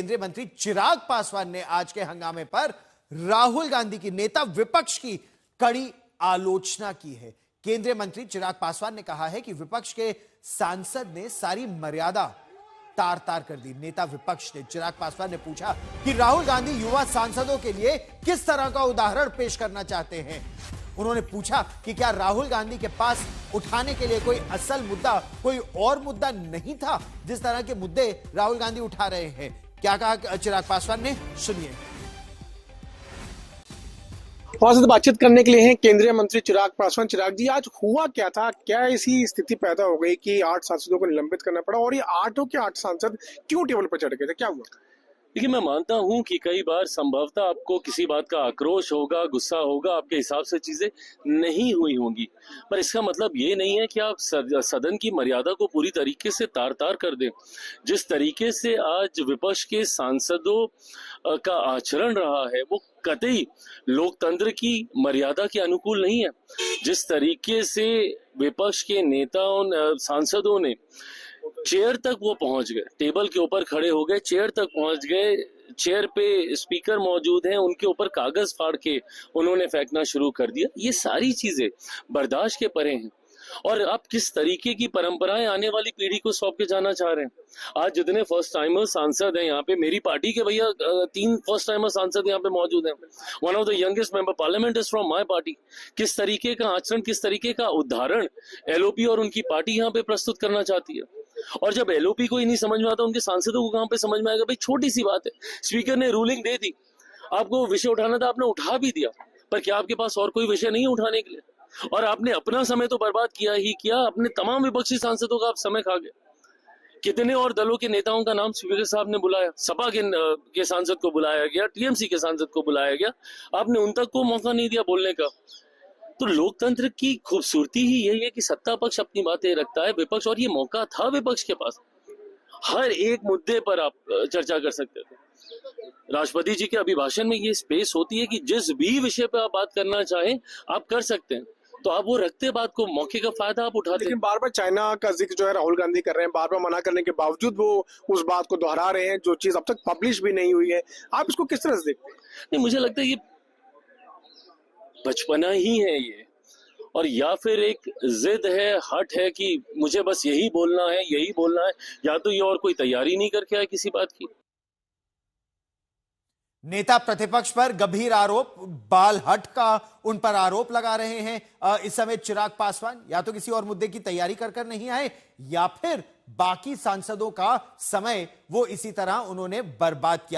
केंद्रीय मंत्री चिराग पासवान ने आज के हंगामे पर राहुल गांधी की नेता विपक्ष की कड़ी आलोचना की है। केंद्रीय मंत्री चिराग पासवान ने कहा है कि विपक्ष के सांसद ने सारी मर्यादा तार तार कर दी। नेता विपक्ष ने चिराग पासवान ने पूछा कि राहुल गांधी युवा सांसदों के लिए किस तरह का उदाहरण पेश करना चाहते हैं। उन्होंने पूछा कि क्या राहुल गांधी के पास उठाने के लिए कोई असल मुद्दा, कोई और मुद्दा नहीं था जिस तरह के मुद्दे राहुल गांधी उठा रहे हैं। क्या कहा चिराग पासवान ने, सुनिए। हमारे साथ बातचीत करने के लिए हैं केंद्रीय मंत्री चिराग पासवान। चिराग जी, आज हुआ क्या था? क्या ऐसी स्थिति पैदा हो गई कि 8 सांसदों को निलंबित करना पड़ा, और ये 8 के 8 सांसद क्यों टेबल पर चढ़ गए थे? क्या हुआ? देखिए, मैं मानता हूं कि कई बार संभवतः आपको किसी बात का आक्रोश होगा, गुस्सा होगा, आपके हिसाब से चीजें नहीं हुई होंगी, पर इसका मतलब ये नहीं है कि आप सदन की मर्यादा को पूरी तरीके से तार तार कर दें। जिस तरीके से आज विपक्ष के सांसदों का आचरण रहा है वो कतई लोकतंत्र की मर्यादा के अनुकूल नहीं है। जिस तरीके से विपक्ष के नेताओं सांसदों ने चेयर तक वो पहुंच गए, टेबल के ऊपर खड़े हो गए, चेयर तक पहुंच गए, चेयर पे स्पीकर मौजूद हैं, उनके ऊपर कागज फाड़ के उन्होंने फेंकना शुरू कर दिया। ये सारी चीजें बर्दाश्त के परे हैं। और आप किस तरीके की परंपराएं आने वाली पीढ़ी को सौंप के जाना चाह रहे हैं? आज जितने फर्स्ट टाइमर सांसद हैं यहाँ पे, मेरी पार्टी के भैया 3 फर्स्ट टाइमर सांसद यहाँ पे मौजूद हैं। One of the youngest member parliament is from my party. किस तरीके का आचरण, किस तरीके का उदाहरण एलओपी और उनकी पार्टी यहाँ पे प्रस्तुत करना चाहती है। और जब एलओपी को ही नहीं समझ में आता, उनके सांसदों को कहां पे समझ में आएगा? भाई, छोटी सी बात है, स्पीकर ने रूलिंग दे दी, आपको विषय उठाना था, आपने उठा भी दिया, पर क्या आपके पास और कोई विषय नहीं है उठाने के लिए? और आपने अपना समय तो बर्बाद किया ही किया, अपने तमाम विपक्षी सांसदों का आप समय खा गए। कितने और दलों के नेताओं का नाम स्पीकर साहब ने बुलाया, सपा के सांसद को बुलाया गया, टीएमसी के सांसद को बुलाया गया, आपने उन तक को मौका नहीं दिया बोलने का। तो लोकतंत्र की खूबसूरती ही यही है कि सत्ता पक्ष अपनी बातें रखता है, विपक्ष, और ये मौका था विपक्ष के पास। हर एक मुद्दे पर आप चर्चा कर सकते थे। राष्ट्रपति जी के अभिभाषण में ये स्पेस होती है कि जिस भी विषय पर आप बात करना चाहें आप कर सकते हैं, तो आप वो रखते बात को, मौके का फायदा आप उठाते हैं। लेकिन बार बार चाइना का जिक्र जो है राहुल गांधी कर रहे हैं, बार बार मना करने के बावजूद वो उस बात को दोहरा रहे हैं जो चीज अब तक पब्लिश भी नहीं हुई है। आप इसको किस तरह से देखते हैं? नहीं, मुझे लगता है ये बचपना ही है ये, और या फिर एक जिद है, हट है कि मुझे बस यही बोलना है, यही बोलना है, या तो ये और कोई तैयारी नहीं करके आए किसी बात की। नेता प्रतिपक्ष पर गंभीर आरोप, बाल हट का उन पर आरोप लगा रहे हैं इस समय चिराग पासवान। या तो किसी और मुद्दे की तैयारी कर नहीं आए, या फिर बाकी सांसदों का समय वो इसी तरह उन्होंने बर्बाद किया।